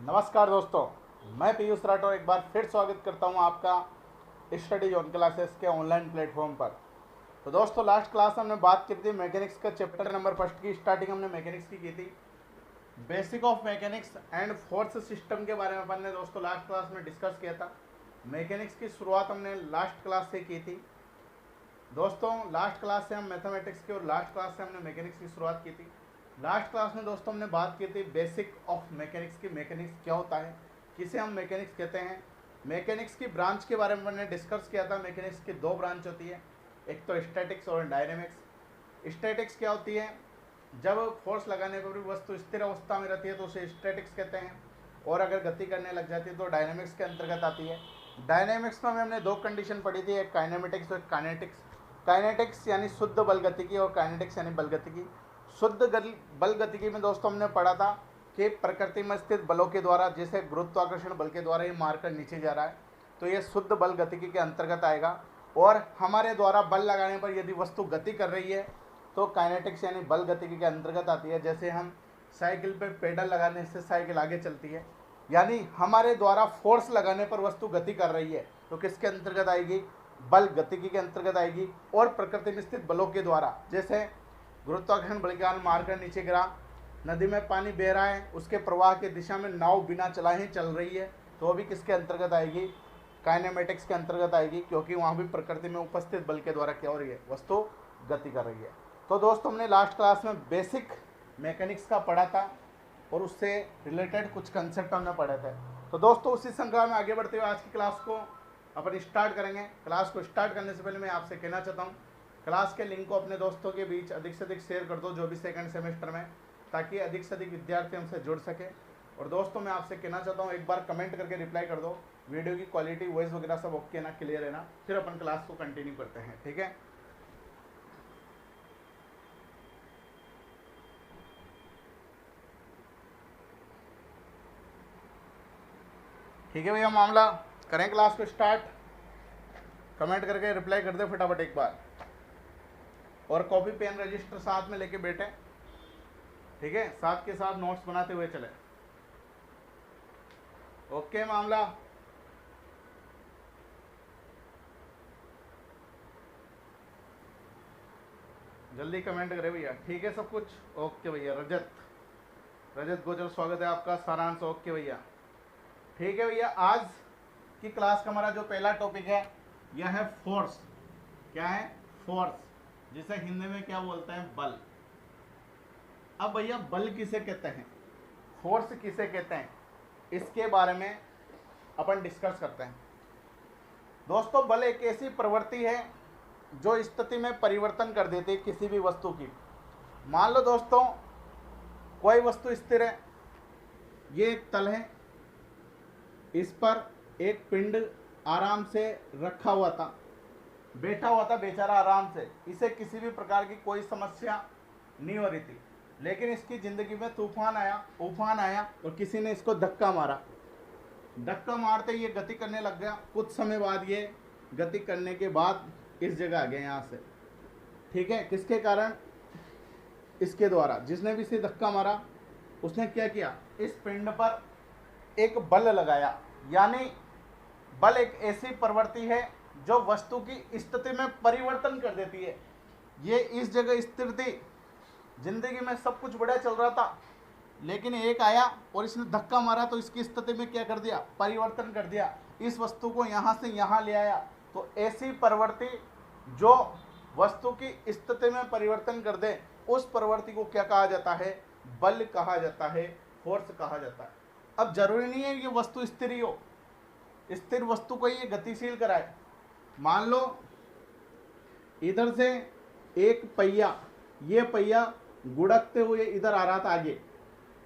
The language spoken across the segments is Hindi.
नमस्कार दोस्तों, मैं पीयूष राठौर एक बार फिर स्वागत करता हूं आपका स्टडी जोन क्लासेस के ऑनलाइन प्लेटफॉर्म पर। तो दोस्तों, लास्ट क्लास हमने बात की थी मैकेनिक्स का चैप्टर नंबर फर्स्ट की स्टार्टिंग हमने मैकेनिक्स की थी। Basic of mechanics and force system के बारे में अपन ने दोस्तों लास्ट क्लास में डिस्कस किया था। मैकेनिक्स की शुरुआत हमने लास्ट क्लास से की थी दोस्तों। लास्ट क्लास से हम मैथमेटिक्स की और लास्ट क्लास से हमने मैकेनिक्स की शुरुआत की थी। लास्ट क्लास में दोस्तों हमने बात की थी बेसिक ऑफ मैकेनिक्स की। मैकेनिक्स क्या होता है, किसे हम मैकेनिक्स कहते हैं, मैकेनिक्स की ब्रांच के बारे में हमने डिस्कस किया था। मैकेनिक्स की दो ब्रांच होती है, एक तो स्टैटिक्स और डायनेमिक्स। स्टैटिक्स क्या होती है, जब फोर्स लगाने पर भी वस्तु स्थिर अवस्था में रहती है तो उसे स्टैटिक्स कहते हैं, और अगर गति करने लग जाती है तो डायनेमिक्स के अंतर्गत आती है। डायनेमिक्स में हमने दो कंडीशन पढ़ी थी, एक काइनेमेटिक्स और काइनेटिक्स। काइनेटिक्स यानी शुद्ध बल गतिकी और काइनेटिक्स यानी बल गतिकी। शुद्ध बल गतिकी में दोस्तों हमने पढ़ा था कि प्रकृति में स्थित बलों के द्वारा, जैसे गुरुत्वाकर्षण बल के द्वारा ये मारकर नीचे जा रहा है, तो ये शुद्ध बल गतिकी के अंतर्गत आएगा। और हमारे द्वारा बल लगाने पर यदि वस्तु गति कर रही है तो काइनेटिक्स यानी बल गतिकी के अंतर्गत आती है। जैसे हम साइकिल पे पेडल लगाने से साइकिल आगे चलती है, यानी हमारे द्वारा फोर्स लगाने पर वस्तु गति कर रही है तो किसके अंतर्गत आएगी, बल गतिकी के अंतर्गत आएगी। और प्रकृति में स्थित बलों के द्वारा, जैसे गुरुत्वाकर्षण बल के कारण मारकर नीचे गिरा, नदी में पानी बह रहा है, उसके प्रवाह की दिशा में नाव बिना चलाए चल रही है, तो वो भी किसके अंतर्गत आएगी, काइनेमेटिक्स के अंतर्गत आएगी, क्योंकि वहाँ भी प्रकृति में उपस्थित बल के द्वारा क्या हो रही है, वस्तु गति कर रही है। तो दोस्तों, हमने लास्ट क्लास में बेसिक मैकेनिक्स का पढ़ा था और उससे रिलेटेड कुछ कंसेप्ट हमने पढ़े थे। तो दोस्तों, उसी श्रृंखला में आगे बढ़ते हुए आज की क्लास को अपन स्टार्ट करेंगे। क्लास को स्टार्ट करने से पहले मैं आपसे कहना चाहता हूँ, क्लास के लिंक को अपने दोस्तों के बीच अधिक से अधिक शेयर कर दो, जो भी सेकंड सेमेस्टर में, ताकि अधिक से अधिक विद्यार्थी हमसे जुड़ सके। और दोस्तों, मैं आपसे कहना चाहता हूँ, एक बार कमेंट करके रिप्लाई कर दो, वीडियो की क्वालिटी वॉइस वगैरह सब ओके ना, क्लियर है ना, फिर अपन क्लास को कंटिन्यू करते हैं। ठीक है, ठीक है भैया, मामला करें क्लास को स्टार्ट। कमेंट करके रिप्लाई कर दे फटाफट एक बार, और कॉपी पेन रजिस्टर साथ में लेके बैठे, ठीक है, साथ के साथ नोट्स बनाते हुए चले। ओके मामला, जल्दी कमेंट करे भैया। ठीक है सब कुछ ओके भैया। रजत गोचर स्वागत है आपका। सारांश ओके भैया। ठीक है भैया, आज की क्लास का हमारा जो पहला टॉपिक है यह है फोर्स। क्या है, फोर्स, जिसे हिंदी में क्या बोलते हैं, बल। अब भैया, बल किसे कहते हैं, फोर्स किसे कहते हैं, इसके बारे में अपन डिस्कस करते हैं। दोस्तों, बल एक ऐसी प्रवृत्ति है जो स्थिति में परिवर्तन कर देती है किसी भी वस्तु की। मान लो दोस्तों, कोई वस्तु स्थिर है, ये एक तल है, इस पर एक पिंड आराम से रखा हुआ था, बैठा हुआ था बेचारा आराम से, इसे किसी भी प्रकार की कोई समस्या नहीं हो रही थी। लेकिन इसकी ज़िंदगी में उफान आया और किसी ने इसको धक्का मारा। धक्का मारते ही ये गति करने लग गया। कुछ समय बाद ये गति करने के बाद इस जगह आ गया, यहाँ से। ठीक है, किसके कारण, इसके द्वारा। जिसने भी इसे धक्का मारा उसने क्या किया, इस पिंड पर एक बल लगाया। यानी बल एक ऐसी प्रवृत्ति है जो वस्तु की स्थिति में परिवर्तन कर देती है। ये इस जगह स्थिर थी, जिंदगी में सब कुछ बढ़िया चल रहा था, लेकिन एक आया और इसने धक्का मारा तो इसकी स्थिति में क्या कर दिया, परिवर्तन कर दिया, इस वस्तु को यहाँ से यहाँ ले आया। तो ऐसी प्रवृत्ति जो वस्तु की स्थिति में परिवर्तन कर दे, उस प्रवृत्ति को क्या कहा जाता है, बल कहा जाता है, फोर्स कहा जाता है। अब जरूरी नहीं है ये वस्तु स्थिर ही हो, स्थिर वस्तु को ये गतिशील कराए। मान लो इधर से एक पहिया, ये पहिया गुड़कते हुए इधर आ रहा था आगे,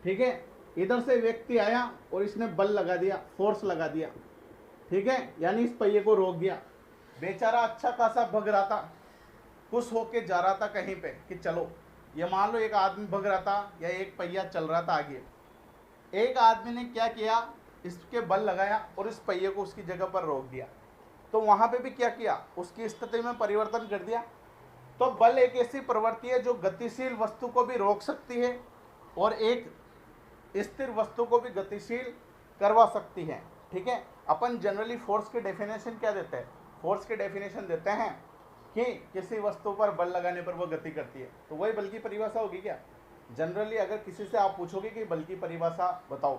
ठीक है, इधर से व्यक्ति आया और इसने बल लगा दिया, फोर्स लगा दिया, ठीक है, यानी इस पहिए को रोक दिया। बेचारा अच्छा खासा भग रहा था, खुश होके जा रहा था कहीं पे कि चलो, ये मान लो एक आदमी भग रहा था या एक पहिया चल रहा था आगे, एक आदमी ने क्या किया, इसके बल लगाया और इस पहिए को उसकी जगह पर रोक दिया। तो वहां पे भी क्या किया, उसकी स्थिति में परिवर्तन कर दिया। तो बल एक ऐसी प्रवृत्ति है जो गतिशील वस्तु को भी रोक सकती है और एक स्थिर वस्तु को भी गतिशील करवा सकती है। ठीक है, अपन जनरली फोर्स की डेफिनेशन क्या देते हैं? फोर्स की डेफिनेशन देते हैं कि किसी वस्तु पर बल लगाने पर वो गति करती है, तो वही बल की परिभाषा होगी क्या? जनरली अगर किसी से आप पूछोगे कि बल की परिभाषा बताओ,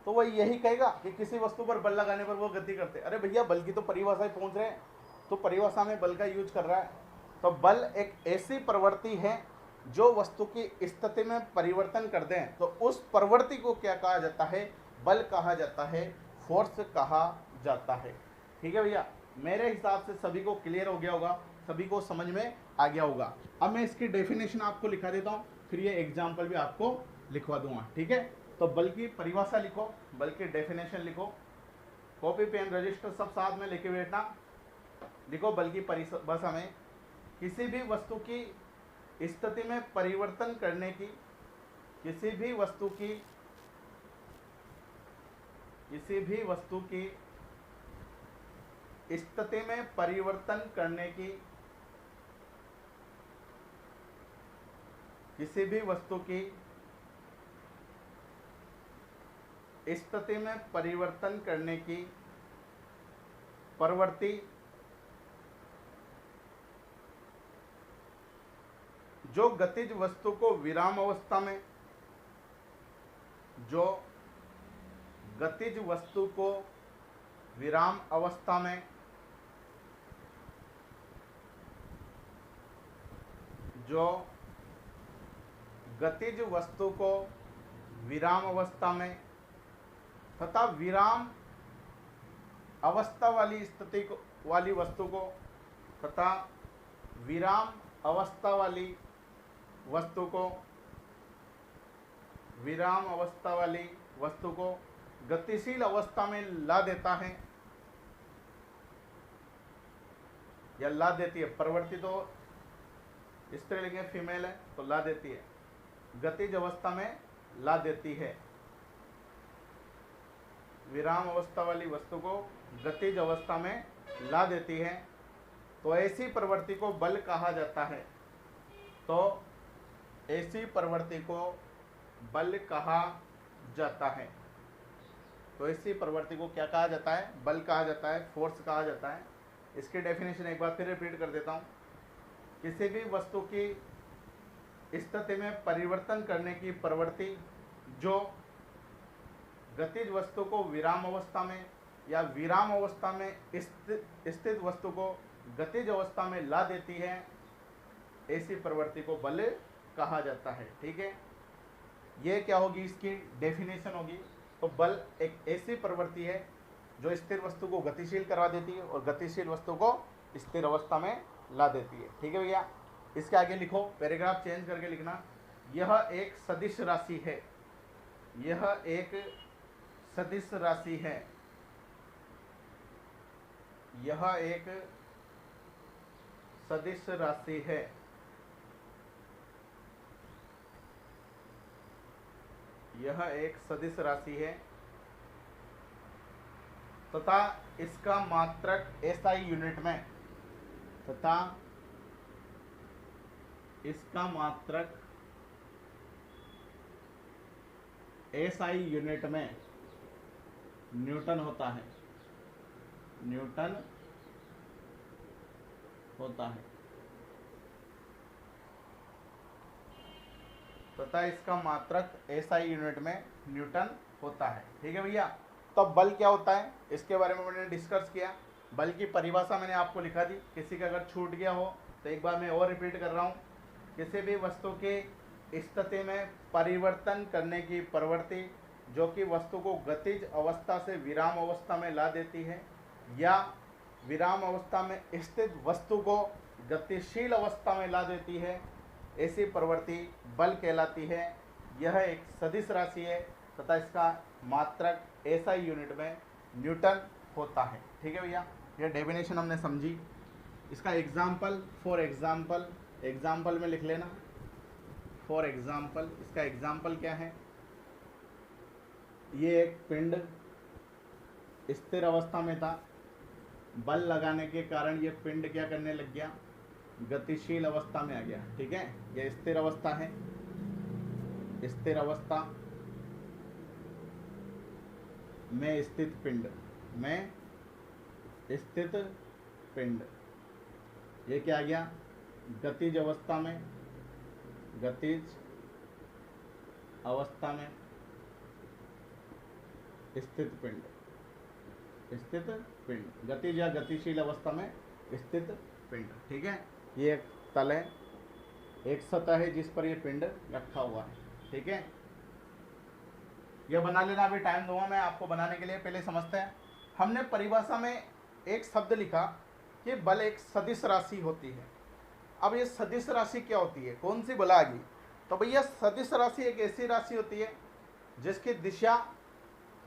तो वह यही कहेगा कि किसी वस्तु पर बल लगाने पर वो गति करते। अरे भैया, बल की तो परिभाषा ही पहुंच रहे हैं, तो परिभाषा में बल का यूज कर रहा है। तो बल एक ऐसी प्रवृत्ति है जो वस्तु की स्थिति में परिवर्तन कर दें, तो उस प्रवृत्ति को क्या कहा जाता है? बल कहा जाता है, फोर्स कहा जाता है। ठीक है भैया, मेरे हिसाब से सभी को क्लियर हो गया होगा, सभी को समझ में आ गया होगा। अब मैं इसकी डेफिनेशन आपको लिखा देता हूँ, फिर ये एग्जाम्पल भी आपको लिखवा दूंगा। ठीक है, तो बल की परिभाषा लिखो, बल की डेफिनेशन लिखो, कॉपी पेन रजिस्टर सब साथ में लेके बैठना। लिखो बल की परिभाषा में किसी भी वस्तु की स्थिति में परिवर्तन करने की, किसी भी वस्तु की स्थिति में परिवर्तन करने की, किसी भी वस्तु की स्थिति में परिवर्तन करने की प्रवृत्ति जो गतिज वस्तु को विराम अवस्था में, जो गतिज वस्तु को विराम अवस्था में, जो गतिज वस्तु को विराम अवस्था में तथा विराम अवस्था वाली स्थिति को वाली वस्तु को तथा विराम अवस्था वाली वस्तु को, विराम अवस्था वाली वस्तु को गतिशील अवस्था में ला देता है या ला देती है। प्रवृत्ति तो स्त्रीलिंग है, फीमेल है, तो ला देती है, गतिज अवस्था में ला देती है। विराम अवस्था वाली वस्तु को गतिज अवस्था में ला देती है, तो ऐसी प्रवृत्ति को बल कहा जाता है। तो ऐसी प्रवृत्ति को बल कहा जाता है। तो ऐसी प्रवृत्ति को क्या कहा जाता है? बल कहा जाता है, फोर्स कहा जाता है। इसकी डेफिनेशन एक बार फिर रिपीट कर देता हूँ। किसी भी वस्तु की स्थिति में परिवर्तन करने की प्रवृत्ति जो गतिज वस्तु को विराम अवस्था में या विराम अवस्था में स्थित वस्तु को गतिज अवस्था में ला देती है, ऐसी प्रवृत्ति को बल कहा जाता है। ठीक है, ये क्या होगी? इसकी डेफिनेशन होगी। तो बल एक ऐसी प्रवृत्ति है जो स्थिर वस्तु को गतिशील करा देती है और गतिशील वस्तु को स्थिर अवस्था में ला देती है। ठीक है भैया, इसके आगे लिखो, पैराग्राफ चेंज करके लिखना, यह एक सदिश राशि है, यह एक सदिश राशि है, यह एक सदिश राशि है, यह एक सदिश राशि है तथा इसका मात्रक एसआई यूनिट में, तथा इसका मात्रक एसआई यूनिट में न्यूटन होता है, न्यूटन होता है, तथा इसका मात्रक एसआई यूनिट में न्यूटन होता है। ठीक है भैया, तो बल क्या होता है इसके बारे में मैंने डिस्कस किया। बल की परिभाषा मैंने आपको लिखा दी, किसी का अगर छूट गया हो तो एक बार मैं और रिपीट कर रहा हूँ। किसी भी वस्तु के स्थिति में परिवर्तन करने की प्रवृत्ति जो कि वस्तु को गतिज अवस्था से विराम अवस्था में ला देती है या विराम अवस्था में स्थित वस्तु को गतिशील अवस्था में ला देती है, ऐसी प्रवृत्ति बल कहलाती है। यह एक सदिश राशि है तथा इसका मात्रक एसआई यूनिट में न्यूटन होता है। ठीक है भैया, यह डेफिनेशन हमने समझी। इसका एग्जाम्पल, फॉर एग्जाम्पल, एग्जाम्पल में लिख लेना, फॉर एग्जाम्पल। इसका एग्जाम्पल क्या है? ये एक पिंड स्थिर अवस्था में था, बल लगाने के कारण ये पिंड क्या करने लग गया? गतिशील अवस्था में आ गया। ठीक है, यह स्थिर अवस्था है, स्थिर अवस्था। में स्थित पिंड, में स्थित पिंड, ये क्या आ गया, गतिज अवस्था में, गतिज अवस्था में स्थित पिंड, स्थित पिंड, गतिज या गतिशील अवस्था में स्थित पिंड। ठीक है, ये एक तल है, एक सतह है जिस पर ये पिंड रखा हुआ है। ठीक है, यह बना लेना, अभी टाइम दूंगा मैं आपको बनाने के लिए। पहले समझते हैं, हमने परिभाषा में एक शब्द लिखा कि बल एक सदिश राशि होती है। अब ये सदिश राशि क्या होती है, कौन सी बल आ गई, तो भैया सदिश राशि एक ऐसी राशि होती है जिसकी दिशा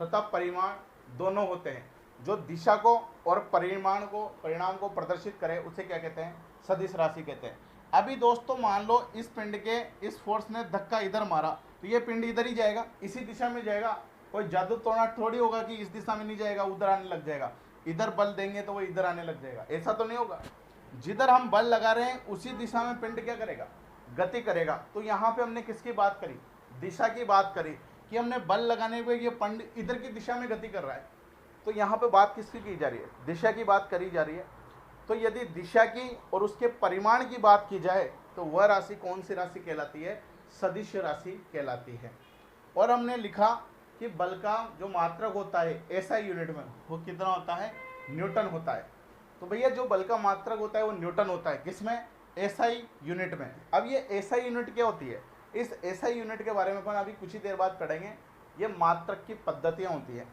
तथा परिमाण दोनों होते हैं। जो दिशा को और परिमाण को, परिणाम को प्रदर्शित करे उसे क्या कहते हैं, सदिश राशि कहते हैं। अभी दोस्तों मान लो इस पिंड के इस फोर्स ने धक्का इधर मारा तो ये पिंड इधर ही जाएगा, इसी दिशा में जाएगा। कोई जादू टोना थोड़ी होगा कि इस दिशा में नहीं जाएगा उधर आने लग जाएगा, इधर बल देंगे तो वो इधर आने लग जाएगा, ऐसा तो नहीं होगा। जिधर हम बल लगा रहे हैं उसी दिशा में पिंड क्या करेगा, गति करेगा। तो यहाँ पे हमने किसकी बात करी, दिशा की बात करी कि हमने बल लगाने पे ये पिंड इधर की दिशा में गति कर रहा है। तो यहाँ पे बात किसकी की जा रही है, दिशा की बात करी जा रही है। तो यदि दिशा की और उसके परिमाण की बात की जाए तो वह राशि कौन सी राशि कहलाती है, सदिश राशि कहलाती है। और हमने लिखा कि बल का जो मात्रक होता है एसआई यूनिट में वो कितना होता है, न्यूटन होता है। तो भैया जो बल का मात्रक होता है वो न्यूटन होता है, किसमें, एसआई यूनिट में। अब ये एसआई यूनिट क्या होती है, इस एसआई यूनिट के बारे में अपन अभी कुछ ही देर बाद पढ़ेंगे। ये मात्रक की पद्धतियाँ होती है,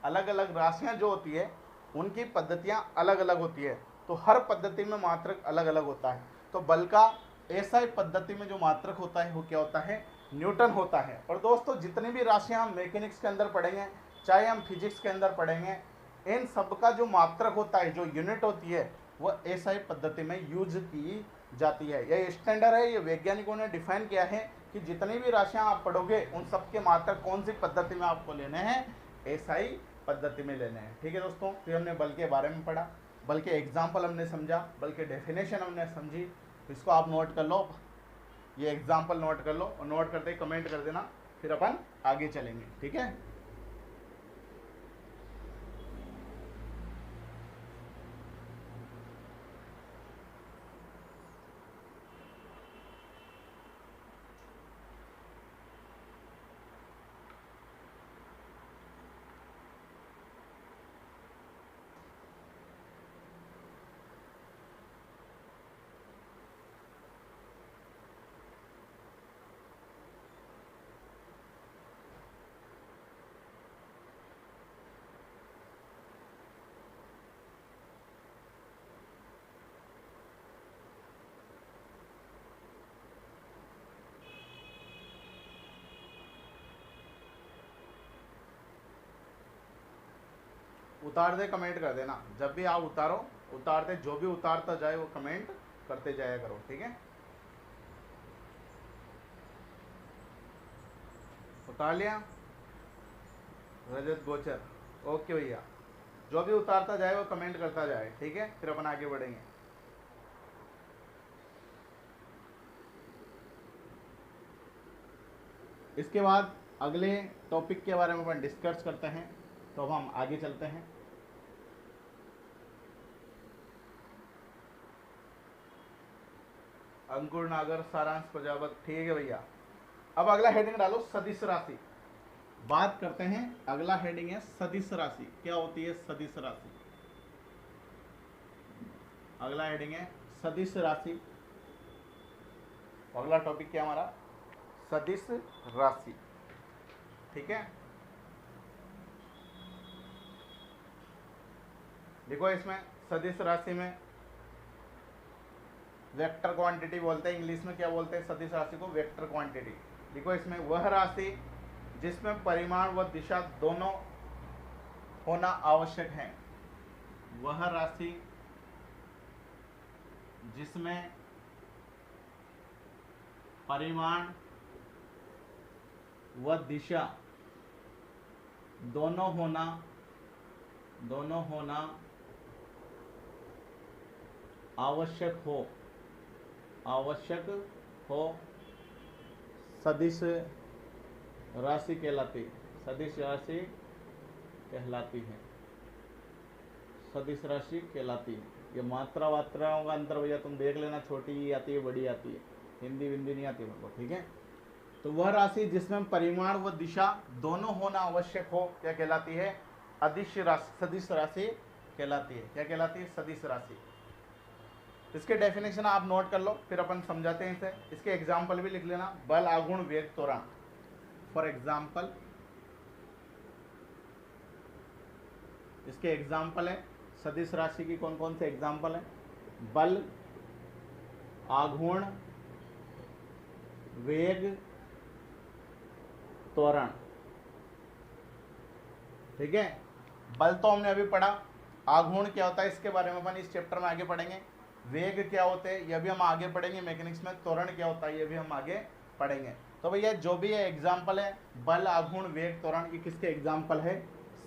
अलग अलग राशियाँ जो होती है उनकी पद्धतियाँ अलग अलग होती है। तो हर पद्धति में मात्रक अलग अलग होता है। तो बल का एसआई पद्धति में जो मात्रक होता है वो क्या होता है, न्यूटन होता है। और दोस्तों जितनी भी राशियाँ हम मैकेनिक्स के अंदर पढ़ेंगे, चाहे हम फिजिक्स के अंदर पढ़ेंगे, इन सब का जो मात्रक होता है, जो यूनिट होती है, वह एसआई पद्धति में यूज की जाती है। यह स्टैंडर्ड है, ये वैज्ञानिकों ने डिफाइन किया है कि जितनी भी राशियाँ आप पढ़ोगे उन सबके मात्रक कौन सी पद्धति में आपको लेने हैं, एसआई पद्धति में लेने हैं। ठीक है दोस्तों, फिर हमने बल के बारे में पढ़ा, बल के एग्जाम्पल हमने समझा, बल के डेफिनेशन हमने समझी। तो इसको आप नोट कर लो, ये एग्जाम्पल नोट कर लो और नोट करते ही कमेंट कर देना, फिर अपन आगे चलेंगे। ठीक है, उतार दे, कमेंट कर देना। जब भी आप उतारो, उतारते जो भी उतारता जाए वो कमेंट करते जाया करो। ठीक है, उतार लिया, रजत गोचर, ओके भैया। जो भी उतारता जाए वो कमेंट करता जाए। ठीक है, फिर अपन आगे बढ़ेंगे। इसके बाद अगले टॉपिक के बारे में अपन डिस्कस करते हैं। तो अब हम आगे चलते हैं। अंकुर नागर, सारांश प्रजापत, ठीक है भैया। अब अगला हेडिंग डालो, सदिश राशि। बात करते हैं, अगला हेडिंग है सदिश राशि। क्या होती है सदिश राशि, अगला हेडिंग है सदिश राशि। अगला टॉपिक क्या हमारा, सदिश राशि। ठीक है, देखो इसमें सदिश राशि में वेक्टर क्वांटिटी बोलते हैं, इंग्लिश में क्या बोलते हैं सदिश राशि को, वेक्टर क्वांटिटी। देखो इसमें वह राशि जिसमें परिमाण व दिशा दोनों होना आवश्यक है, वह राशि जिसमें परिमाण व दिशा दोनों होना आवश्यक हो सदिश राशि कहलाती, सदिश राशि कहलाती है, सदिश राशि कहलाती है। ये मात्रा वात्राओं का अंतर भैया तुम देख लेना, छोटी आती है बड़ी आती है, हिंदी विंदी नहीं आती मेरे को, ठीक है। तो वह राशि जिसमें परिमाण व दिशा दोनों होना आवश्यक हो क्या कहलाती है, अदिश राशि, सदिश राशि कहलाती है। क्या कहलाती है, सदिश राशि। इसके डेफिनेशन आप नोट कर लो, फिर अपन समझाते हैं इसे। इसके एग्जाम्पल भी लिख लेना, बल, आघूर्ण, वेग, त्वरण। फॉर एग्जाम्पल इसके एग्जाम्पल है सदिश राशि की, कौन कौन से एग्जाम्पल है, बल, आघूर्ण, वेग, त्वरण, ठीक है। बल तो हमने अभी पढ़ा, आघूर्ण क्या होता है इसके बारे में अपन इस चैप्टर में आगे पढ़ेंगे, वेग क्या होते हैं यह भी हम आगे पढ़ेंगे मैकेनिक्स में, त्वरण क्या होता है ये भी हम आगे पढ़ेंगे। तो भैया जो भी ये एग्जाम्पल है, बल, आघूर्ण, वेग, त्वरण, ये किसके एग्जाम्पल है,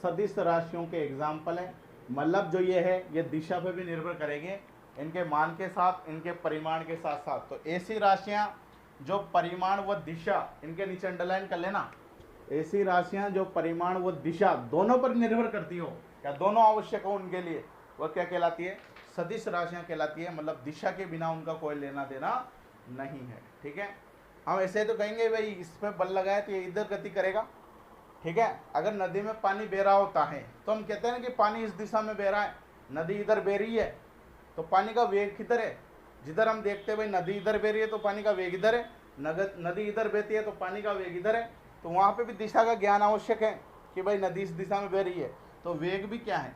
सदिश राशियों के एग्जाम्पल है। मतलब जो ये है ये दिशा पे भी निर्भर करेंगे, इनके मान के साथ, इनके परिमाण के साथ साथ। तो ऐसी राशियां जो परिमाण व दिशा, इनके नीचे अंडरलाइन कर लेना, ऐसी राशियां जो परिमाण व दिशा दोनों पर निर्भर करती हो या दोनों आवश्यक हो उनके लिए, वह क्या कहलाती है, सदिश राशियां कहलाती है। मतलब दिशा के बिना उनका कोई लेना देना नहीं है, ठीक है। हम ऐसे तो कहेंगे भाई इस पर बल लगाए तो ये इधर गति करेगा, ठीक है। अगर नदी में पानी बह रहा होता है तो हम कहते हैं ना कि पानी इस दिशा में बह रहा है, नदी इधर बह रही है, तो पानी का वेग किधर है, जिधर हम देखते हैं भाई नदी इधर बह रही है तो पानी का वेग इधर है, नदी इधर बहती है तो पानी का वेग इधर है। तो वहाँ पे भी दिशा का ज्ञान आवश्यक है कि भाई नदी इस दिशा में बह रही है, तो वेग भी क्या है,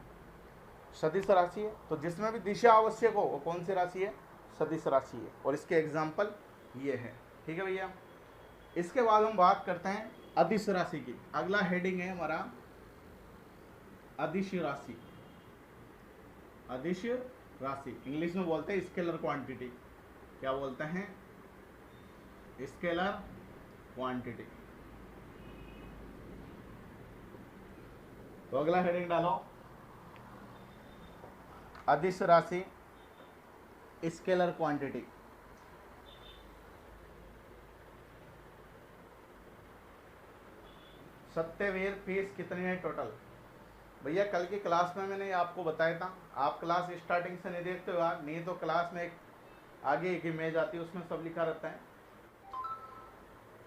सदिश राशि है। तो जिसमें भी दिशा आवश्यक हो वो कौन सी राशि है, सदिश राशि है। और इसके एग्जाम्पल ये है, ठीक है भैया। इसके बाद हम बात करते हैं अदिश राशि की। अगला हेडिंग है हमारा अदिश राशि। अदिश राशि इंग्लिश में बोलते हैं स्केलर क्वांटिटी। क्या बोलते हैं, स्केलर क्वांटिटी। तो अगला हेडिंग डालो, अदिश राशि, स्केलर क्वांटिटी। सत्यवीर फीस कितनी है टोटल, भैया कल की क्लास में मैंने आपको बताया था, आप क्लास स्टार्टिंग से नहीं देखते हो यार, नहीं तो क्लास में एक आगे एक इमेज आती है उसमें सब लिखा रहता है।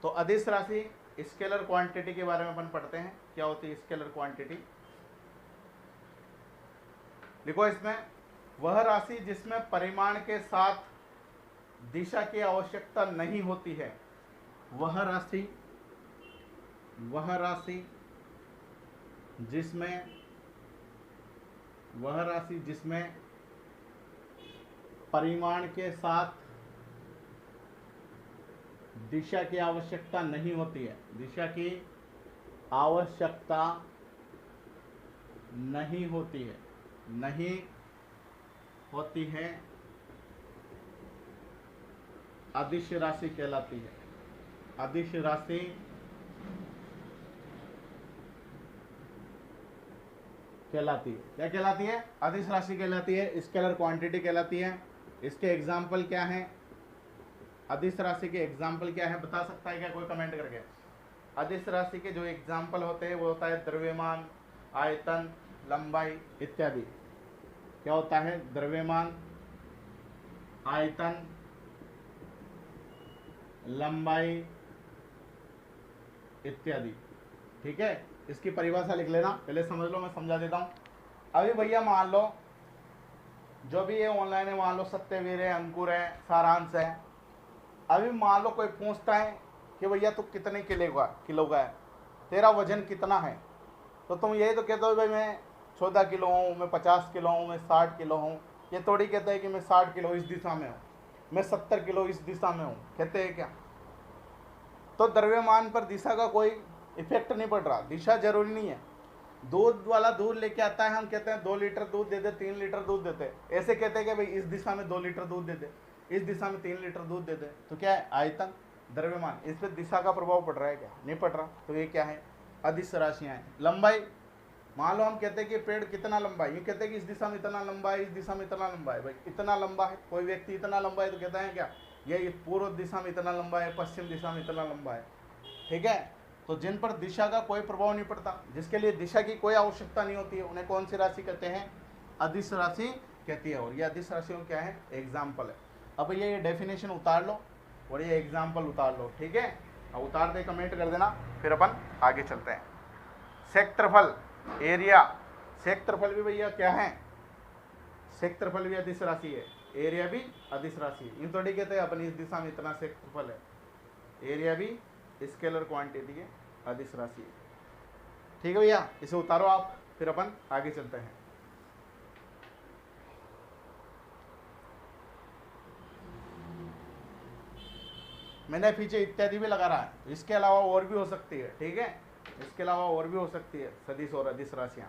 तो अदिश राशि स्केलर क्वांटिटी के बारे में अपन पढ़ते हैं, क्या होती है स्केलर क्वांटिटी। देखो इसमें, वह राशि जिसमें परिमाण के साथ दिशा की आवश्यकता नहीं होती है, वह राशि जिसमें परिमाण के साथ दिशा की आवश्यकता नहीं होती है, दिशा की आवश्यकता नहीं होती है, अदिश राशि कहलाती है। अदिश राशि कहलाती है, क्या कहलाती है, अदिश राशि कहलाती है, स्केलर क्वांटिटी कहलाती है। इसके एग्जाम्पल क्या है, अदिश राशि के एग्जाम्पल क्या है, बता सकता है क्या कोई कमेंट करके। अदिश राशि के जो एग्जाम्पल होते हैं वो होता है द्रव्यमान, आयतन, लंबाई इत्यादि। क्या होता है, द्रव्यमान, आयतन, लंबाई इत्यादि, ठीक है। इसकी परिभाषा लिख लेना, पहले समझ लो, मैं समझा देता हूँ। अभी भैया मान लो जो भी ये ऑनलाइन है, मान लो सत्यवीर है, अंकुर है, सारांश है। अभी मान लो कोई पूछता है कि भैया तू कितने किलो का है, तेरा वजन कितना है, तो तुम यही तो कहते हो भाई मैं 14 किलो हूँ, मैं 50 किलो हूँ, मैं 60 किलो हूँ। ये थोड़ी कहते हैं कि मैं 60 किलो इस दिशा में हूँ, मैं 70 किलो इस दिशा में हूँ, कहते हैं क्या। तो द्रव्यमान पर दिशा का कोई इफेक्ट नहीं पड़ रहा, दिशा जरूरी नहीं है। दूध वाला दूध लेके आता है, हम कहते हैं 2 लीटर दूध दे दे, 3 लीटर दूध देते, ऐसे कहते हैं कि भाई इस दिशा में 2 लीटर दूध दे दे, इस दिशा में 3 लीटर दूध दे दे। तो क्या है, आयतन, द्रव्यमान, इस पर दिशा का प्रभाव पड़ रहा है क्या, नहीं पड़ रहा। तो ये क्या है, अदिश राशियाँ हैं। लंबाई, मान लो हम कहते हैं कि पेड़ कितना लंबा है, ये कहते हैं कि इस दिशा में इतना लंबा है, इस दिशा में इतना लंबा है। भाई इतना लंबा है, कोई व्यक्ति इतना लंबा है तो कहता है क्या, ये पूर्व दिशा में इतना लंबा है, पश्चिम दिशा में इतना लंबा है, ठीक है। तो जिन पर दिशा का कोई प्रभाव नहीं पड़ता, जिसके लिए दिशा की कोई आवश्यकता नहीं होती है, उन्हें कौन सी राशि कहते हैं? अदिश राशि कहती है। और ये अदिश राशियों क्या है? एग्जाम्पल है। अब ये डेफिनेशन उतार लो और ये एग्जाम्पल उतार लो, ठीक है? अब उतार दे, कमेंट कर देना, फिर अपन आगे चलते हैं। क्षेत्रफल, एरिया, क्षेत्रफल भी भैया क्या है? क्षेत्रफल भी अदिश राशि है, एरिया भी अदिश राशि है। यूँ थोड़ी कहते हैं अपन इस दिशा में इतना क्षेत्रफल है, एरिया भी स्केलर क्वांटिटी है, अदिश राशि है। ठीक है भैया, इसे उतारो आप, फिर अपन आगे चलते हैं। मैंने पीछे इत्यादि भी लगा रहा है, इसके अलावा और भी हो सकती है, ठीक है? इसके अलावा और भी हो सकती है सदिश और अदिश राशियां।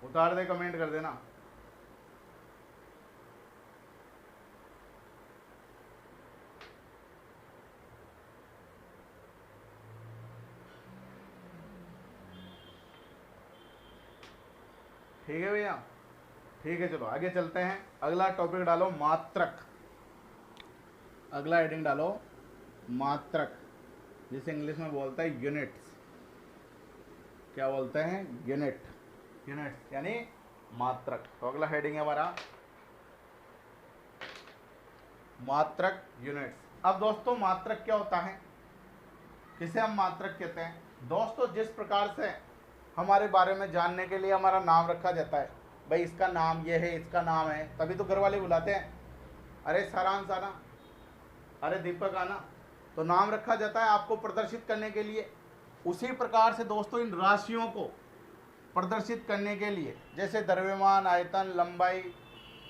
उतार दे, कमेंट कर देना। ठीक है भैया, ठीक है, चलो आगे चलते हैं। अगला टॉपिक डालो मात्रक। अगला हेडिंग डालो मात्रक, जिसे इंग्लिश में बोलता है यूनिट्स। क्या बोलते हैं? यूनिट, यूनिट्स यानी मात्रक। तो अगला हेडिंग है हमारा मात्रक, यूनिट्स। अब दोस्तों मात्रक क्या होता है, किसे हम मात्रक कहते हैं? दोस्तों जिस प्रकार से हमारे बारे में जानने के लिए हमारा नाम रखा जाता है, भाई इसका नाम ये है, इसका नाम है, तभी तो घर वाले बुलाते हैं, अरे सारांश आना, अरे दीपक आना, तो नाम रखा जाता है आपको प्रदर्शित करने के लिए। उसी प्रकार से दोस्तों इन राशियों को प्रदर्शित करने के लिए, जैसे द्रव्यमान, आयतन, लंबाई,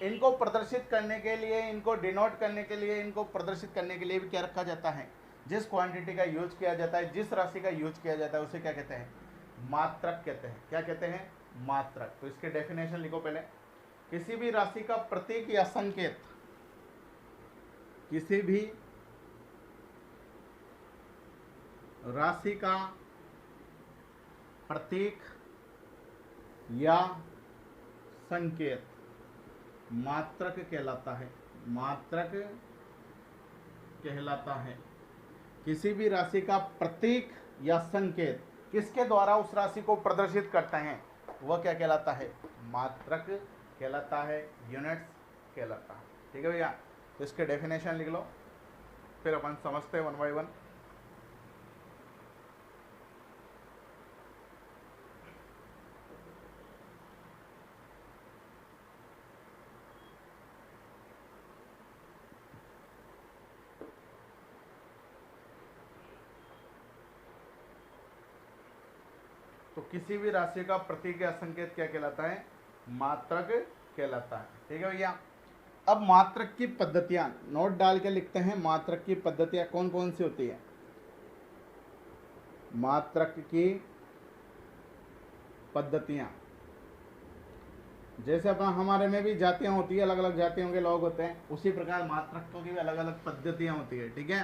इनको प्रदर्शित करने के लिए, इनको डिनोट करने के लिए, इनको प्रदर्शित करने के लिए भी क्या रखा जाता है? जिस क्वांटिटी का यूज किया जाता है, जिस राशि का यूज किया जाता है, उसे क्या कहते हैं? मात्रक कहते हैं। क्या कहते हैं? मात्रक। तो इसके डेफिनेशन लिखो पहले। किसी भी राशि का प्रतीक या संकेत, किसी भी राशि का प्रतीक या संकेत मात्रक कहलाता है। मात्रक कहलाता है। किसी भी राशि का प्रतीक या संकेत किसके द्वारा उस राशि को प्रदर्शित करते हैं, वह क्या कहलाता है? मात्रक कहलाता है, यूनिट्स कहलाता है। ठीक है भैया, तो इसके डेफिनेशन लिख लो, फिर अपन समझते हैं वन बाय वन। तो किसी भी राशि का प्रतीक या संकेत क्या कहलाता है? मात्रक कहलाता है। ठीक है भैया, अब मात्रक की पद्धतियां नोट डाल के लिखते हैं। मात्रक की पद्धतियां कौन कौन सी होती है? मात्रक की पद्धतियां, जैसे अपना हमारे में भी जातियां होती है, अलग अलग जातियों के लोग होते हैं, उसी प्रकार मात्रकों की भी अलग अलग पद्धतियां होती है। ठीक है,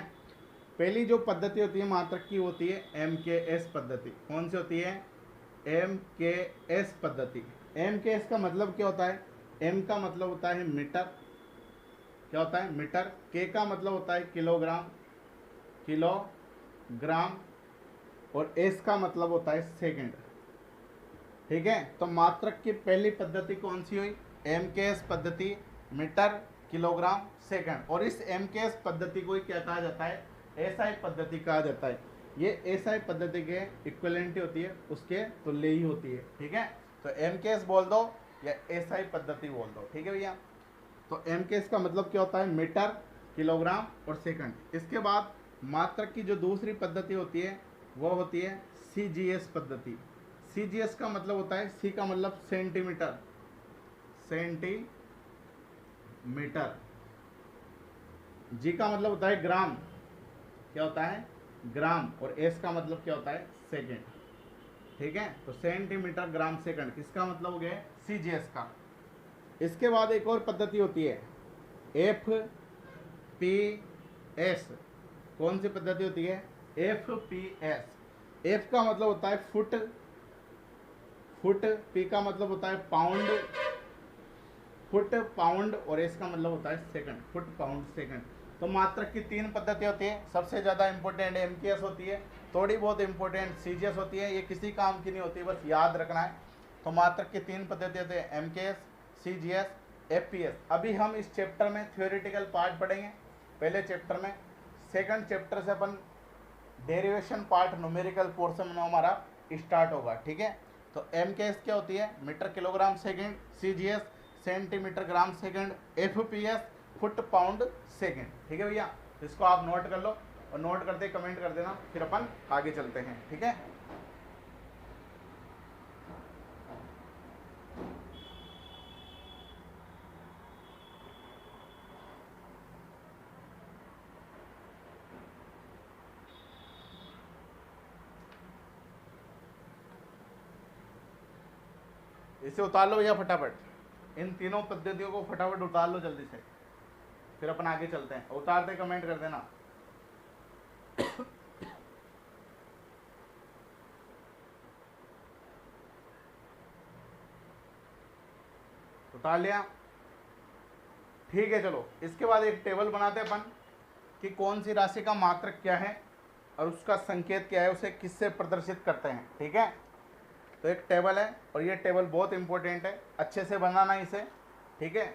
पहली जो पद्धति होती है मात्रक की होती है MKS पद्धति। कौन सी होती है? MKS पद्धति। MKS का मतलब क्या होता है? M का मतलब होता है मीटर, क्या होता है? मीटर। K का मतलब होता है किलोग्राम, किलोग्राम, और S का मतलब होता है सेकंड। ठीक है, तो मात्रक की पहली पद्धति कौन सी हुई? MKS पद्धति, मीटर, किलोग्राम, सेकंड। और इस MKS पद्धति को क्या कहा जाता है? SI पद्धति कहा जाता है। ये SI पद्धति के इक्विवेलेंट होती है, उसके तुल्य ही होती है। ठीक है, तो MKS बोल दो या SI पद्धति बोल दो। ठीक है भैया, तो MKS का मतलब क्या होता है? मीटर, किलोग्राम और सेकंड। इसके बाद मात्रक की जो दूसरी पद्धति होती है वो होती है CGS पद्धति। CGS का मतलब होता है, C का मतलब सेंटीमीटर, सेंटीमीटर, G का मतलब होता है ग्राम, क्या होता है? ग्राम, और S का मतलब क्या होता है? सेकंड। ठीक है, तो सेंटीमीटर, ग्राम, सेकंड, किसका मतलब हो गया? CGS का। इसके बाद एक और पद्धति होती है FPS। कौन सी पद्धति होती है? FPS। F का मतलब होता है फुट, P का मतलब होता है पाउंड, फुट पाउंड और इसका मतलब होता है सेकंड, फुट पाउंड सेकंड। तो मात्रक की 3 पद्धति होती है। सबसे ज़्यादा इंपॉर्टेंट एमकेएस होती है, थोड़ी बहुत इंपॉर्टेंट सीजीएस होती है, ये किसी काम की नहीं होती, बस याद रखना है। तो मात्रक की 3 पद्धति होती है, एमकेएस, सीजीएस, एफपीएस। अभी हम इस चैप्टर में थ्योरेटिकल पार्ट पढ़ेंगे, पहले चैप्टर में। सेकंड चैप्टर से अपन डेरिवेशन पार्ट, न्यूमेरिकल पोर्शन में हमारा स्टार्ट होगा, ठीक है। तो एमकेएस क्या होती है, metre kilogram second, CGS centimetre gram second, FPS foot pound second, ठीक है भैया। इसको आप नोट कर लो और नोट करते कमेंट कर देना, फिर अपन आगे चलते हैं, ठीक है। इसे उतार लो भैया फटाफट, इन तीनों पद्धतियों को फटाफट उतार लो जल्दी से, फिर अपन आगे चलते हैं। उतारते कमेंट कर देना। उतार लिया, ठीक है। चलो इसके बाद एक टेबल बनाते हैं अपन कि कौन सी राशि का मात्रक क्या है और उसका संकेत क्या है, उसे किससे प्रदर्शित करते हैं, ठीक है। तो एक टेबल है और ये टेबल बहुत इंपॉर्टेंट है, अच्छे से बनाना इसे, ठीक है।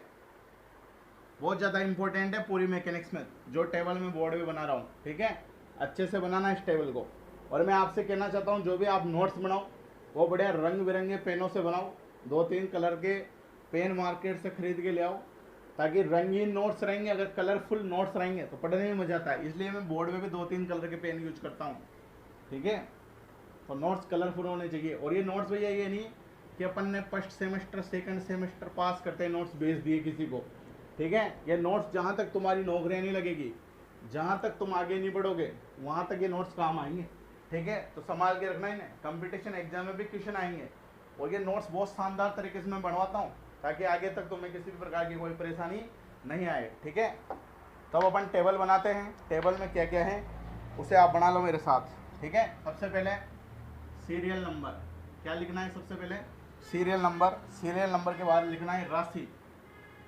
बहुत ज़्यादा इंपॉर्टेंट है पूरी मैकेनिक्स में, जो टेबल मैं बोर्ड में बना रहा हूँ, ठीक है। अच्छे से बनाना इस टेबल को। और मैं आपसे कहना चाहता हूँ, जो भी आप नोट्स बनाओ वो बढ़िया रंग बिरंगे पेनों से बनाओ, 2-3 कलर के पेन मार्केट से खरीद के ले आओ, ताकि रंगीन नोट्स रहेंगे। अगर कलरफुल नोट्स रहेंगे तो पढ़ने में मज़ा आता है, इसलिए मैं बोर्ड में भी 2-3 कलर के पेन यूज करता हूँ, ठीक है। तो नोट्स कलरफुल होने चाहिए। और ये नोट्स भैया ये नहीं कि अपन ने फर्स्ट सेमेस्टर सेकंड सेमेस्टर पास करते नोट्स भेज दिए किसी को, ठीक है। ये नोट्स जहाँ तक तुम्हारी नौकरियाँ नहीं लगेगी, जहाँ तक तुम आगे नहीं बढ़ोगे, वहाँ तक ये नोट्स काम आएंगे, ठीक है। तो संभाल के रखना ही ना, कंपटीशन एग्जाम में भी क्वेश्चन आएंगे। और ये नोट्स बहुत शानदार तरीके से मैं बनवाता हूँ, ताकि आगे तक तुम्हें किसी भी प्रकार की कोई परेशानी नहीं आए, ठीक है। तो अब अपन टेबल बनाते हैं। टेबल में क्या क्या है उसे आप बना लो मेरे साथ, ठीक है। सबसे पहले सीरियल नंबर, क्या लिखना है सबसे पहले, सीरियल नंबर। सीरियल नंबर के बाद लिखना है राशि,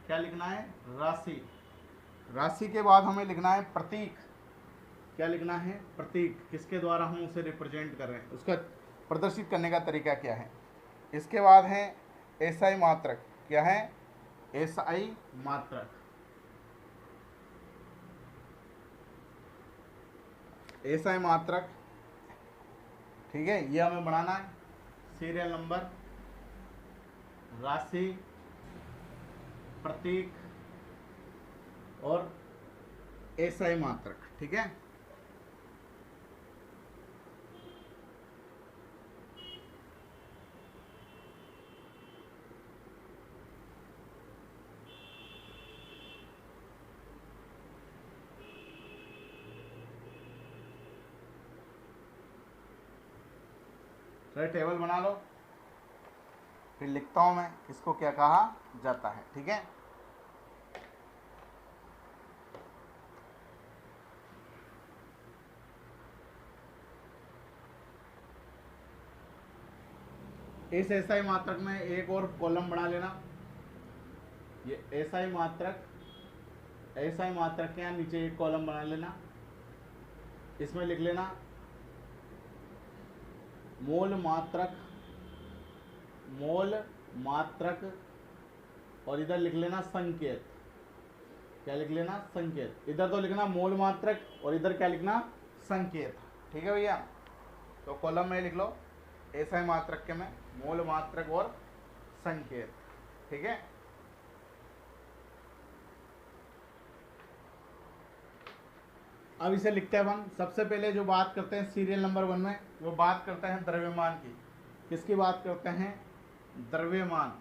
क्या लिखना है, राशि। राशि के बाद हमें लिखना है प्रतीक, क्या लिखना है, प्रतीक, किसके द्वारा हम उसे रिप्रेजेंट कर रहे हैं, उसका प्रदर्शित करने का तरीका क्या है। इसके बाद है एसआई मात्रक, क्या है, एसआई मात्रक, एसआई मात्रक, ठीक है। ये हमें बनाना है, सीरियल नंबर, राशि, प्रतीक और एसआई मात्रक, ठीक है। तो टेबल बना लो, फिर लिखता हूं मैं इसको क्या कहा जाता है, ठीक है। इस एसआई मात्रक में एक और कॉलम बना लेना, ये एसआई मात्रक, एसआई मात्रक के यहाँ नीचे एक कॉलम बना लेना, इसमें लिख लेना मोल मात्रक, मोल मात्रक, और इधर लिख लेना संकेत, क्या लिख लेना, संकेत। इधर तो लिखना मोल मात्रक और इधर क्या लिखना, संकेत, ठीक है भैया। तो कॉलम में लिख लो एसआई मात्रक के में मोल मात्रक और संकेत, ठीक है। अब इसे लिखते हैं हम। सबसे पहले जो बात करते हैं सीरियल नंबर 1 में, वो बात करते हैं द्रव्यमान की। किसकी बात करते हैं, द्रव्यमान।